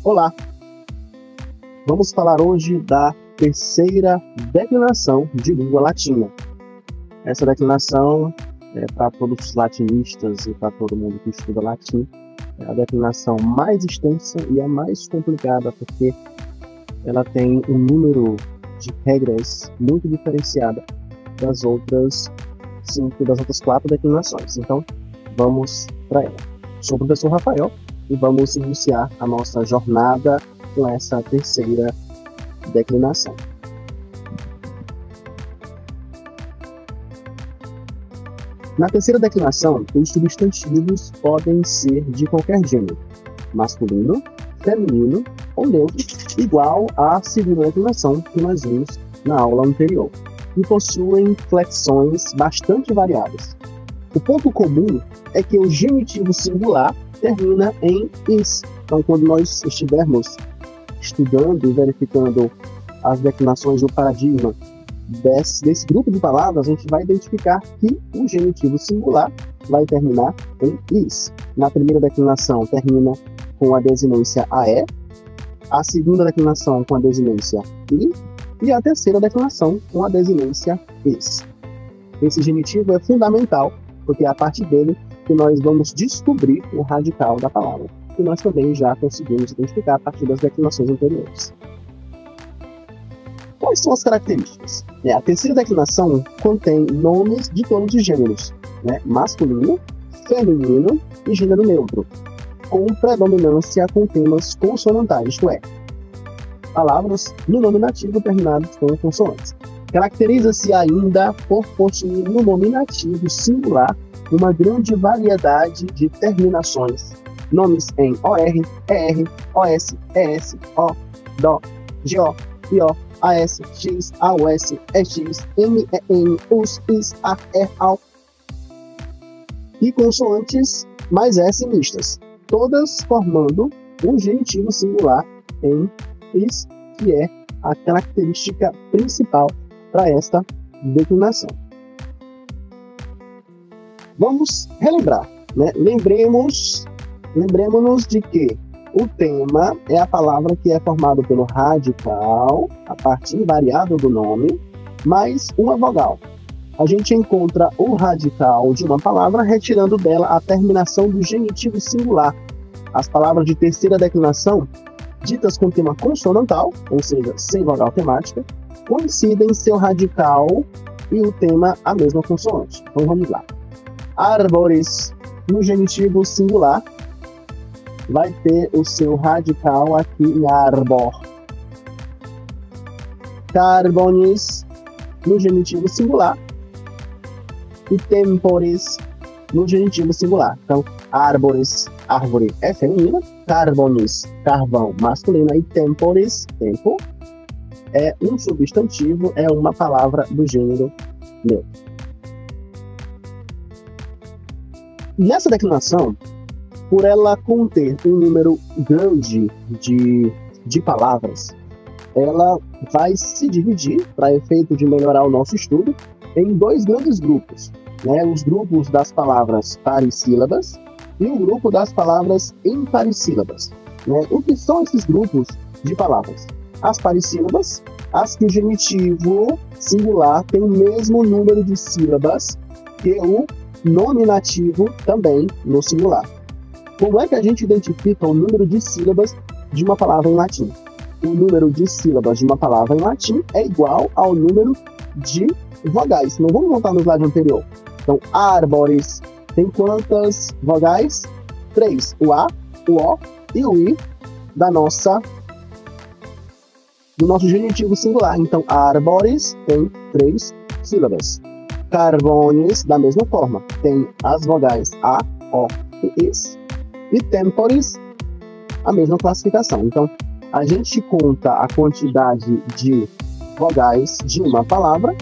Olá! Vamos falar hoje da terceira declinação de língua latina. Essa declinação é para todos os latinistas e para todo mundo que estuda latim. É a declinação mais extensa e a mais complicada, porque ela tem um número de regras muito diferenciada das outras quatro declinações. Então, vamos para ela. Sou o professor Rafael e vamos iniciar a nossa jornada com essa terceira declinação. Na terceira declinação, os substantivos podem ser de qualquer gênero, masculino, feminino ou neutro, igual à segunda declinação que nós vimos na aula anterior, e possuem flexões bastante variadas. O ponto comum é que o genitivo singular termina em is. Então, quando nós estivermos estudando e verificando as declinações do paradigma desse grupo de palavras, a gente vai identificar que o genitivo singular vai terminar em is. Na primeira declinação termina com a desinência ae, a segunda declinação com a desinência i e a terceira declinação com a desinência is. Esse genitivo é fundamental porque é a partir dele que nós vamos descobrir o radical da palavra, que nós também já conseguimos identificar a partir das declinações anteriores. Quais são as características? A terceira declinação contém nomes de todos os gêneros, masculino, feminino e gênero neutro, com predominância com temas consonantais, isto é, palavras no nominativo terminadas com consoantes. Caracteriza-se ainda por possuir no nominativo singular uma grande variedade de terminações, nomes em OR, ER, OS, ES, O, DO, GO, IO, AS, X, AOS, EX, MEN, US, IS, AR, AU e consoantes mais S mistas, todas formando um genitivo singular em is, que é a característica principal para esta declinação. Vamos relembrar, Lembremos-nos de que o tema é a palavra que é formado pelo radical, a parte invariável do nome, mais uma vogal. A gente encontra o radical de uma palavra retirando dela a terminação do genitivo singular. As palavras de terceira declinação, ditas com tema consonantal, ou seja, sem vogal temática, coincidem em seu radical e o tema a mesma consoante. Então vamos lá. Árvores, no genitivo singular, vai ter o seu radical aqui em arbor. Carbones, no genitivo singular, e tempores, no genitivo singular. Então, árvores, árvore é feminina, carbones, carvão masculina, e tempores, tempo, é um substantivo, é uma palavra do gênero neutro. Nessa declinação, por ela conter um número grande de palavras, ela vai se dividir, para efeito de melhorar o nosso estudo, em dois grandes grupos, os grupos das palavras parissílabas e o grupo das palavras imparissílabas. O que são esses grupos de palavras? As parissílabas, as que o genitivo singular tem o mesmo número de sílabas que o nominativo também no singular. Como é que a gente identifica o número de sílabas de uma palavra em latim? O número de sílabas de uma palavra em latim é igual ao número de vogais. Não vamos voltar no slide anterior. Então, árvores tem quantas vogais? 3. O A, o O e o I do nosso genitivo singular. Então, árvores tem 3 sílabas. Carbones, da mesma forma, tem as vogais A, O e IS. E tempores, a mesma classificação. Então, a gente conta a quantidade de vogais de uma palavra,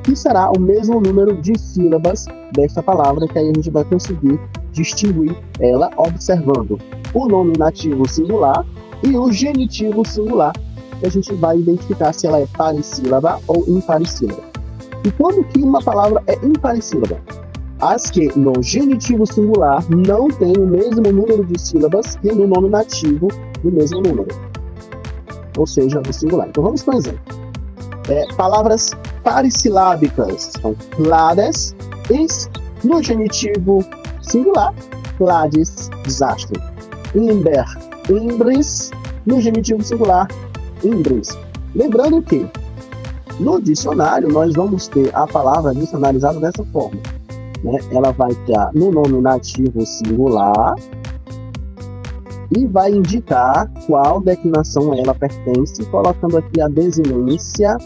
que será o mesmo número de sílabas desta palavra, que aí a gente vai conseguir distinguir ela observando o nominativo singular e o genitivo singular, que a gente vai identificar se ela é parissílaba ou imparissílaba. E quando que uma palavra é imparissílaba? As que no genitivo singular não têm o mesmo número de sílabas que no nominativo do mesmo número, ou seja, do singular. Então vamos para um exemplo. Palavras parissilábicas são clades, no genitivo singular, clades, desastre. Imber, imbris, no genitivo singular, imbris. Lembrando que no dicionário nós vamos ter a palavra dicionarizada dessa forma, né? Ela vai estar no nominativo singular e vai indicar qual declinação ela pertence, colocando aqui a desinência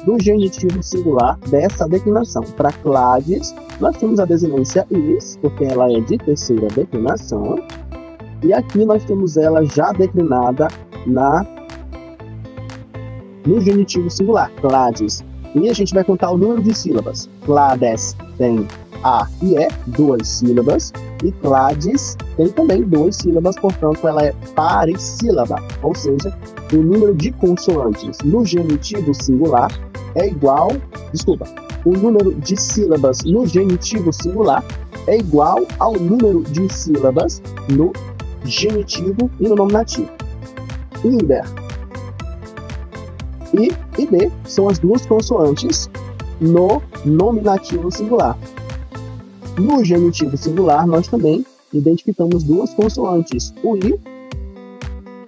do genitivo singular dessa declinação. Para clades, nós temos a desinência is, porque ela é de terceira declinação, e aqui nós temos ela já declinada no genitivo singular, clades. E a gente vai contar o número de sílabas. Clades tem A e E, 2 sílabas, e clades tem também 2 sílabas, portanto ela é parissílaba, ou seja, o número de consoantes no genitivo singular é igual, o número de sílabas no genitivo singular é igual ao número de sílabas no genitivo e no nominativo. Imber I e D são as duas consoantes no nominativo singular. No genitivo singular, nós também identificamos duas consoantes, o I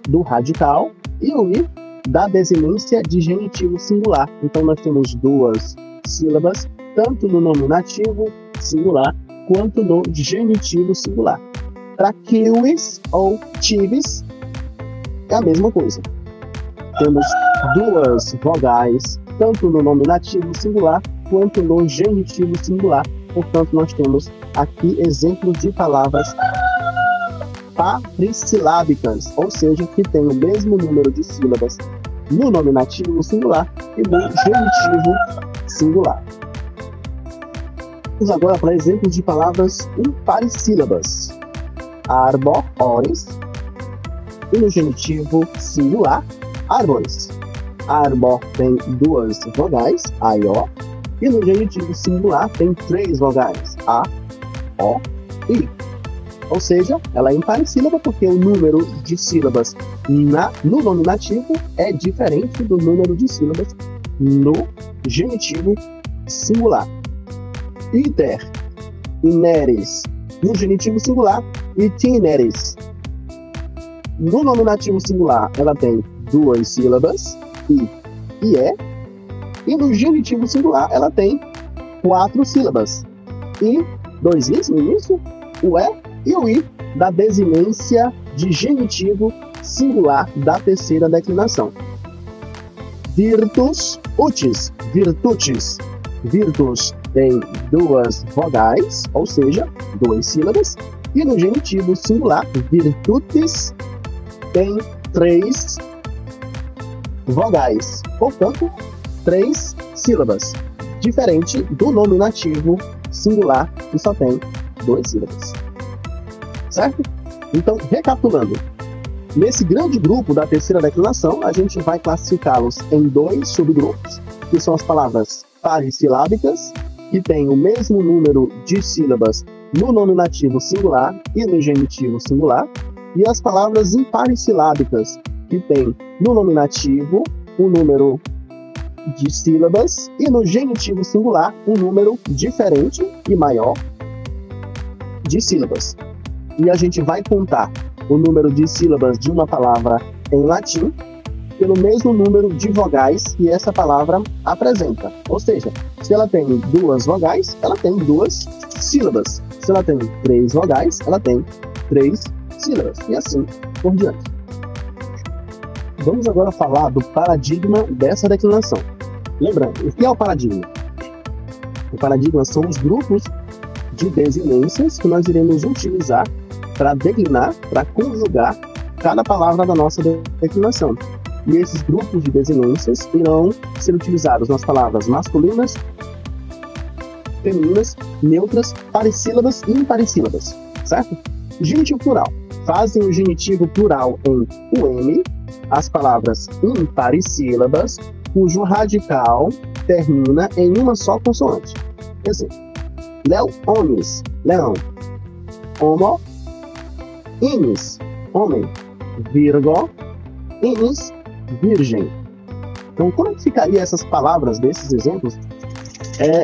do radical e o I da desinência de genitivo singular. Então, nós temos duas sílabas, tanto no nominativo singular quanto no genitivo singular. Para kiwis ou tives, é a mesma coisa. Temos duas vogais, tanto no nominativo singular quanto no genitivo singular. Portanto, nós temos aqui exemplos de palavras parissilábicas, ou seja, que tem o mesmo número de sílabas no nominativo singular e no genitivo singular. Vamos agora para exemplos de palavras iparissílabas. Arbor, ores, e no genitivo singular, árvores. Arbor tem duas vogais, A e O, e no genitivo singular tem 3 vogais, A, O, I. Ou seja, ela é iparissílaba porque o número de sílabas no nominativo é diferente do número de sílabas no genitivo singular. Iter, ineres, no genitivo singular, itineres. No nominativo singular, ela tem 2 sílabas, I e E, e no genitivo singular, ela tem 4 sílabas, I, 2 Is no início, o E e o I da desinência de genitivo singular da terceira declinação. Virtus, utis, virtutis. Virtus tem 2 vogais, ou seja, 2 sílabas, e no genitivo singular, virtutis tem 3 vogais, portanto, 3 sílabas, diferente do nominativo singular, que só tem 2 sílabas. Certo? Então, recapitulando, nesse grande grupo da terceira declinação, a gente vai classificá-los em 2 subgrupos, que são as palavras parissilábicas, que têm o mesmo número de sílabas no nominativo singular e no genitivo singular, e as palavras iparissílábicas, que têm no nominativo um número de sílabas e no genitivo singular um número diferente e maior de sílabas. E a gente vai contar o número de sílabas de uma palavra em latim pelo mesmo número de vogais que essa palavra apresenta. Ou seja, se ela tem 2 vogais, ela tem 2 sílabas. Se ela tem 3 vogais, ela tem 3 sílabas. E assim por diante. Vamos agora falar do paradigma dessa declinação. Lembrando, o que é o paradigma? O paradigma são os grupos de desinências que nós iremos utilizar para declinar, para conjugar cada palavra da nossa declinação. E esses grupos de desinências irão ser utilizados nas palavras masculinas, femininas, neutras, parissílabas e iparissílabas, certo? Genitivo plural. Fazem o genitivo plural em UM as palavras iparissílabas, cujo radical termina em uma só consoante. Exemplo: leones, leão. Homo, inis, homem. Virgo, inis, virgem. Então, como é que ficaria essas palavras desses exemplos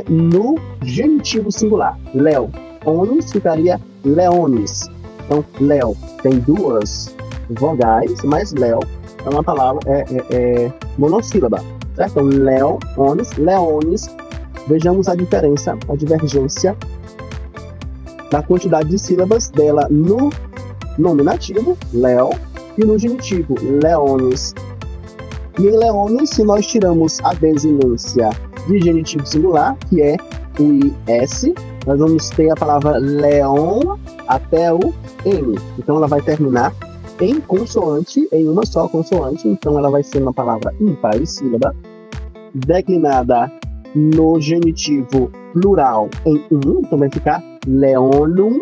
no genitivo singular? Leo, onis ficaria leones. Então, Leo tem duas vogais, mas Leo é uma palavra monossílaba, certo? Então, Leo, onis, leones. Vejamos a diferença, a divergência da quantidade de sílabas dela no nominativo, Leo, e no genitivo, leones. E em leones, se nós tiramos a desinência de genitivo singular, que é o IS, nós vamos ter a palavra leon até o N. Então, ela vai terminar em consoante, em uma só consoante. Então, ela vai ser uma palavra imparíssílaba, declinada no genitivo plural em um. Então, vai ficar leonum,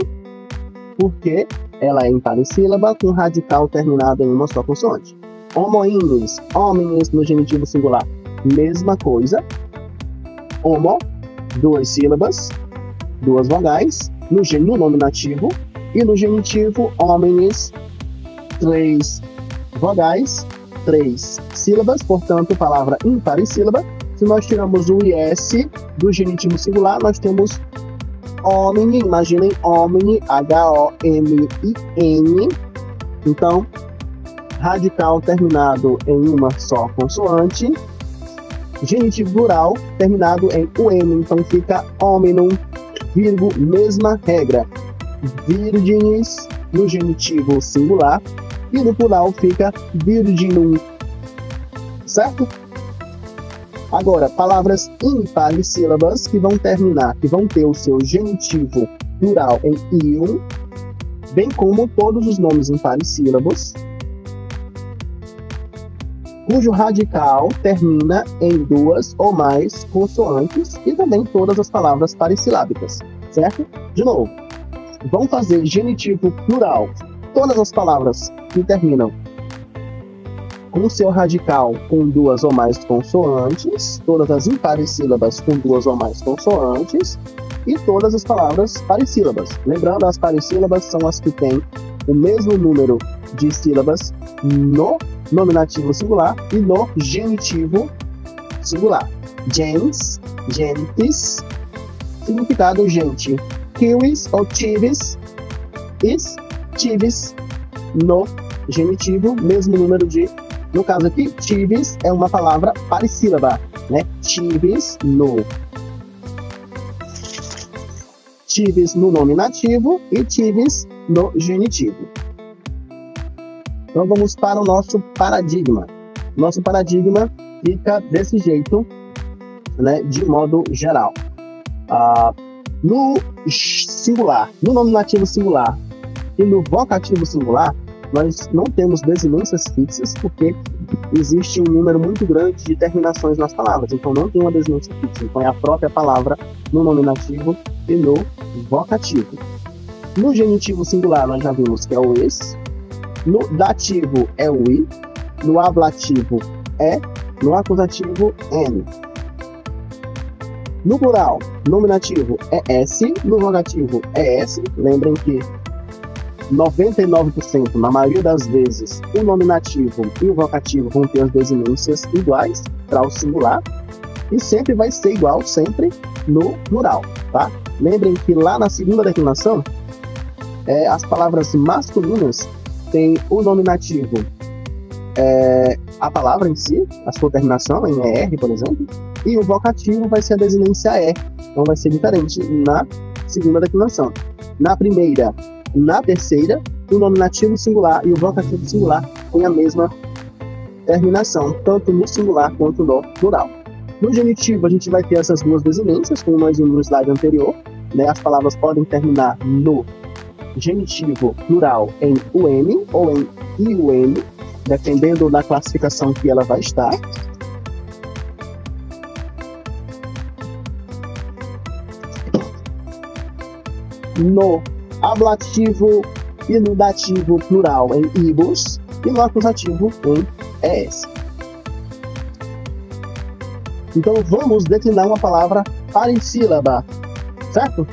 porque ela é imparíssílaba com radical terminado em uma só consoante. Homoínes, homines no genitivo singular, mesma coisa. Homo, duas sílabas, duas vogais, no nominativo, e no genitivo, homines, três vogais, três sílabas, portanto, palavra imparíssílaba. Se nós tiramos o IS do genitivo singular, nós temos homine, imaginem homine, H-O-M-I-N. Então, radical terminado em uma só consoante, genitivo plural terminado em UM, então fica hominum, virgo, mesma regra. Virgines no genitivo singular e no plural fica virginum, certo? Agora, palavras imparíssílabas que vão terminar, que vão ter o seu genitivo plural em ium, bem como todos os nomes imparíssílabos, cujo radical termina em duas ou mais consoantes, e também todas as palavras parissilábicas, certo? De novo, vão fazer genitivo plural todas as palavras que terminam com seu radical com duas ou mais consoantes, todas as imparíssílabas com duas ou mais consoantes, e todas as palavras parissílabas. Lembrando, as parissílabas são as que têm o mesmo número de sílabas no nominativo singular e no genitivo singular. Gens, gentes, significado gente. Kiwis ou tivis, tivis no genitivo, mesmo número de. No caso aqui, tivis é uma palavra parissílaba, né? Tivis no nominativo e tivis no genitivo. Então vamos para o nosso paradigma. Nosso paradigma fica desse jeito, né, de modo geral. No singular, no nominativo singular e no vocativo singular, nós não temos desinências fixas, porque existe um número muito grande de terminações nas palavras, então não tem uma desinência fixa. Então é a própria palavra no nominativo e no vocativo. No genitivo singular, nós já vimos que é o es. No dativo é o i. No ablativo é. No acusativo, n. No plural, nominativo é s. No vocativo é s. Lembrem que 99%, na maioria das vezes, o nominativo e o vocativo vão ter as desinências iguais para o singular, e sempre vai ser igual, sempre no plural, tá? Lembrem que lá na segunda declinação, as palavras masculinas têm o nominativo, a palavra em si, a sua terminação em ER, por exemplo, e o vocativo vai ser a desinência E, então vai ser diferente na segunda declinação. Na primeira, na terceira, o nominativo singular e o vocativo singular têm a mesma terminação, tanto no singular quanto no plural. No genitivo, a gente vai ter essas duas desinências, como nós vimos no slide anterior, né? As palavras podem terminar no genitivo plural em UM ou em IUM, dependendo da classificação que ela vai estar. No ablativo e no dativo plural em ibus e no acusativo em es. Então vamos declinar uma palavra parissílaba, certo?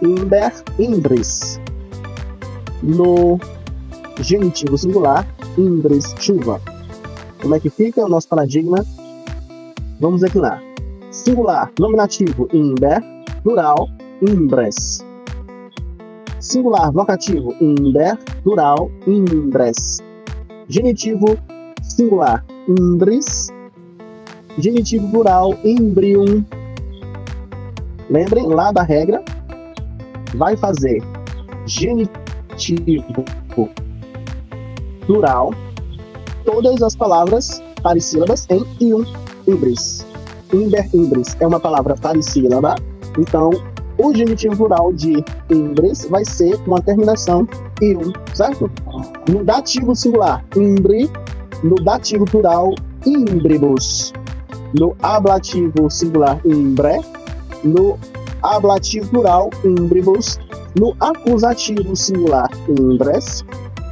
Imber, imbris. No genitivo singular, imbres, chuva. Como é que fica o nosso paradigma? Vamos declinar. Singular, nominativo, imber, plural, imbres. Singular, vocativo, imber, plural, imbres. Genitivo singular, imbris. Genitivo plural, imbrium. Lembrem lá da regra. Vai fazer genitivo plural, todas as palavras parissílabas em ium, imbris. Imber, imbris é uma palavra parissílaba, então o genitivo plural de imbris vai ser com a terminação ium, certo? No dativo singular, imbri. No dativo plural, imbribus. No ablativo singular, imbre. No ablativo plural, imbribus. No acusativo singular, imbres.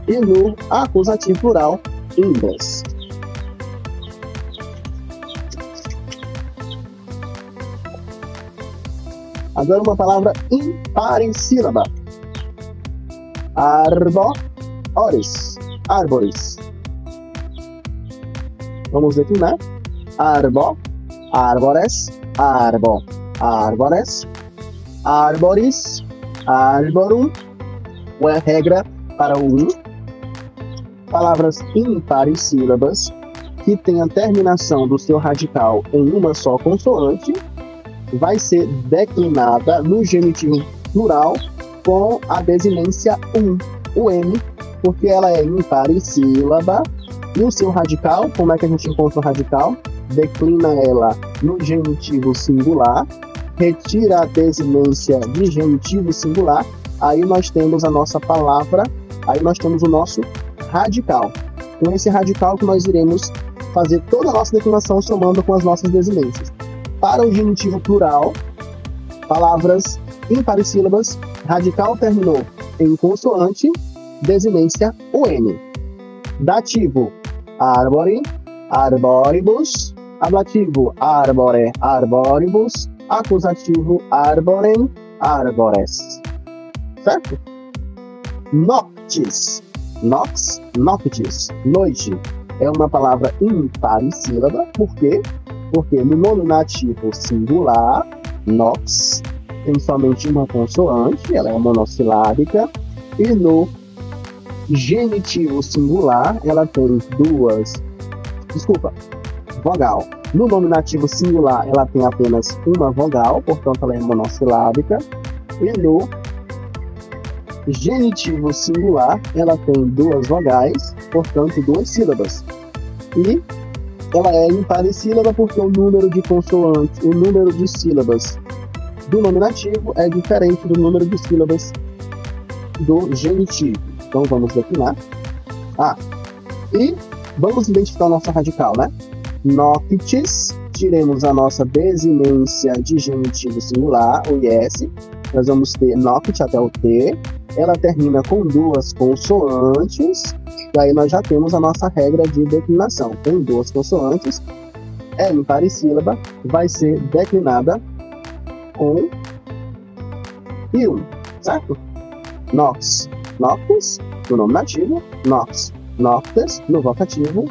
E no acusativo plural, imbres. Agora uma palavra imparissílaba. Arbores. Árvores. Vamos declinar. Arbo, árvores, arbo, árvores, árboris, arborum. Qual é a regra para o um? Palavras imparissílabas que têm a terminação do seu radical em uma só consoante vai ser declinada no genitivo plural com a desinência o M, porque ela é imparissílaba. E o seu radical, como é que a gente encontra o radical? Declina ela no genitivo singular, retira a desinência de genitivo singular, aí nós temos a nossa palavra, aí nós temos o nosso radical. Com esse radical que nós iremos fazer toda a nossa declinação somando com as nossas desinências. Para o genitivo plural, palavras imparissílabas, radical terminou em consoante, desinência o M. Dativo, arbore, arboribus. Ablativo, arbore, arboribus. Acusativo, arborem, arbores. Certo? Noctis, nox, noctis, noite. É uma palavra imparissílaba. Por quê? Porque no nominativo singular, nox, tem somente uma consoante, ela é monossilábica. E no genitivo singular, ela tem vogal. No nominativo singular, ela tem apenas uma vogal, portanto, ela é monossilábica. E no genitivo singular, ela tem duas vogais, portanto, duas sílabas. E ela é imparissílaba porque o número de consoantes, o número de sílabas do nominativo é diferente do número de sílabas do genitivo. Então, vamos declinar. E vamos identificar a nossa radical, né? Noctis, tiremos a nossa desinência de genitivo singular, o IS. Nós vamos ter noct até o T. Ela termina com duas consoantes. E aí nós já temos a nossa regra de declinação. Tem duas consoantes. É imparissílaba. Vai ser declinada com ium, certo? Nox, noctis, no nominativo. Nox, noctes, no vocativo.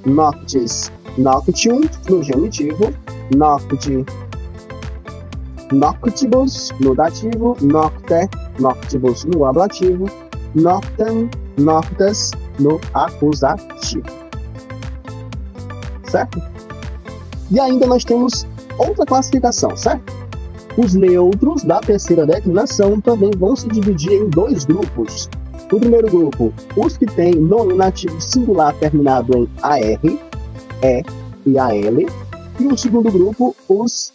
Noctis, noctium, no genitivo. Nocti, noctibus, no dativo. Nocte, noctibus, no ablativo. Noctem, noctes, no acusativo. Certo? E ainda nós temos outra classificação, certo? Os neutros da terceira declinação também vão se dividir em dois grupos. O primeiro grupo, os que têm nominativo singular terminado em AR, E e AL. E o segundo grupo, os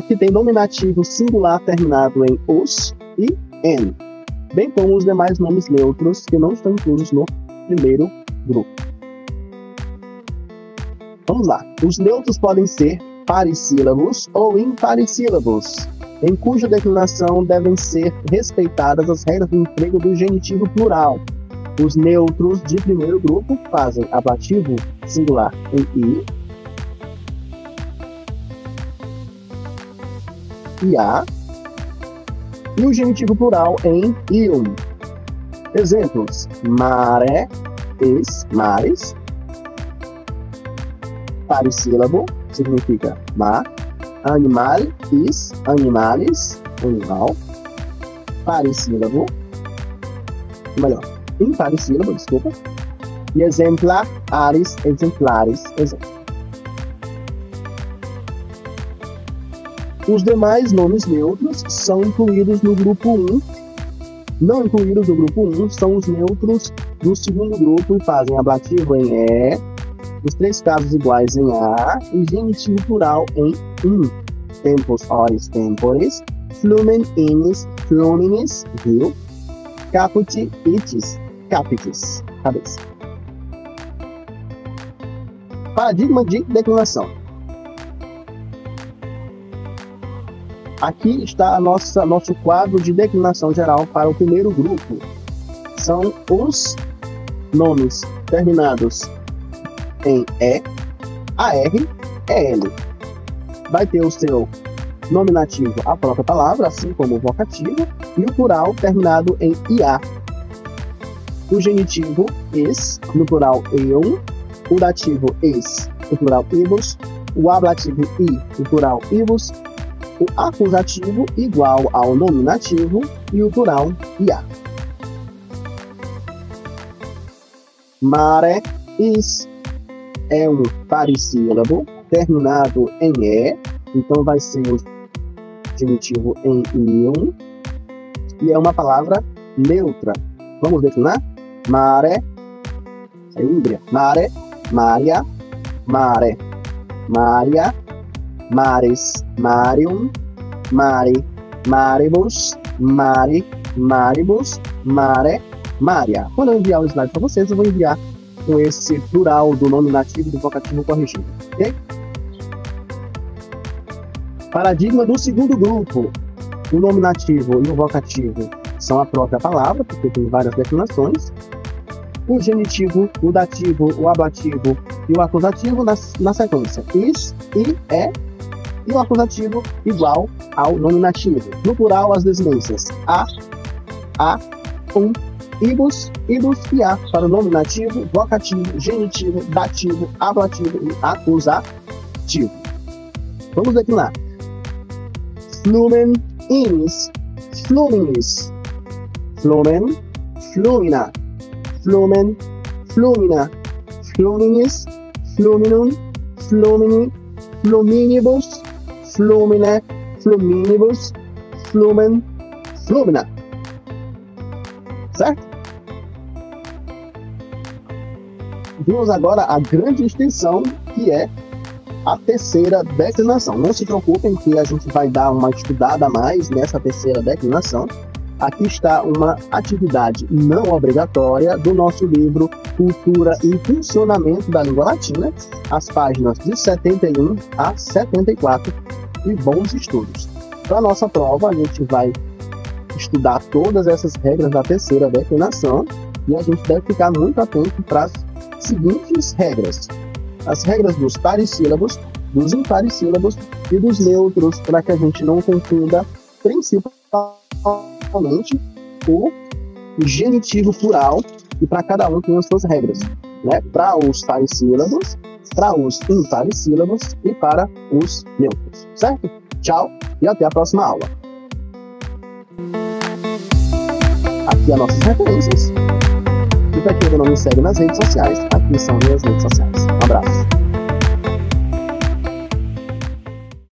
que têm nominativo singular terminado em os e N. Bem como os demais nomes neutros que não estão inclusos no primeiro grupo. Vamos lá. Os neutros podem ser parissílabos ou imparissílabos, em cuja declinação devem ser respeitadas as regras do emprego do genitivo plural. Os neutros de primeiro grupo fazem ablativo singular em I e A, e o genitivo plural em ium. Exemplos: mare, mares. Parissílabo significa mar. Animal, animales, animal. Parissílabo, melhor, imparissílabo, desculpa. E exemplar, exemplares, exemplo. Os demais nomes neutros são incluídos no grupo 1. Não incluídos no grupo 1 são os neutros do segundo grupo e fazem ablativo em E, os três casos iguais em A e genitivo plural em tempus, horis, tempores, flumen, inis, fluminis, rio, caput, itis, capitis, cabeça. Paradigma de declinação. Aqui está nosso quadro de declinação geral para o primeiro grupo. São os nomes terminados em E, AR, EL. Vai ter o seu nominativo, a própria palavra, assim como o vocativo, e o plural terminado em IA. O genitivo es, no plural eu, o dativo es, no plural ibus, o ablativo i, no plural ibus, o acusativo igual ao nominativo e o plural ia. Mare, é um parissílabo terminado em E, então vai ser o genitivo em ion, e é uma palavra neutra. Vamos declinar? Mare, é híbrida. Mare, Maria, mare, Maria, mares, marium, mare, maribus, mare, maribus, mare, Maria. Quando eu enviar o slide para vocês, eu vou enviar com esse plural do nominativo e do vocativo corrigido, ok? Paradigma do segundo grupo. O nominativo e o vocativo são a própria palavra, porque tem várias declinações. O genitivo, o dativo, o ablativo e o acusativo na sequência. Is, e, é, e o acusativo igual ao nominativo. No plural, as desinências a, ibus, idus e a para o nominativo, vocativo, genitivo, dativo, ablativo e acusativo. Vamos declinar. Flumen, inis, fluminis, flumen, flumina, flumen, flumina, fluminis, fluminum, flumini, fluminibus, flumine, fluminibus, flumen, flumina. Certo? Vimos agora a grande extensão, que é a terceira declinação. Não se preocupem que a gente vai dar uma estudada a mais nessa terceira declinação. Aqui está uma atividade não obrigatória do nosso livro Cultura e Funcionamento da Língua Latina, as páginas de 71 a 74, e bons estudos. Para a nossa prova, a gente vai estudar todas essas regras da terceira declinação e a gente deve ficar muito atento para as seguintes regras. As regras dos parissílabos, dos imparissílabos e dos neutros, para que a gente não confunda principalmente o genitivo plural, e para cada um tem as suas regras, né? Para os parissílabos, para os imparissílabos e para os neutros, certo? Tchau e até a próxima aula. Aqui as nossas referências. E para quem ainda não me segue nas redes sociais, aqui são minhas redes sociais. Um abraço.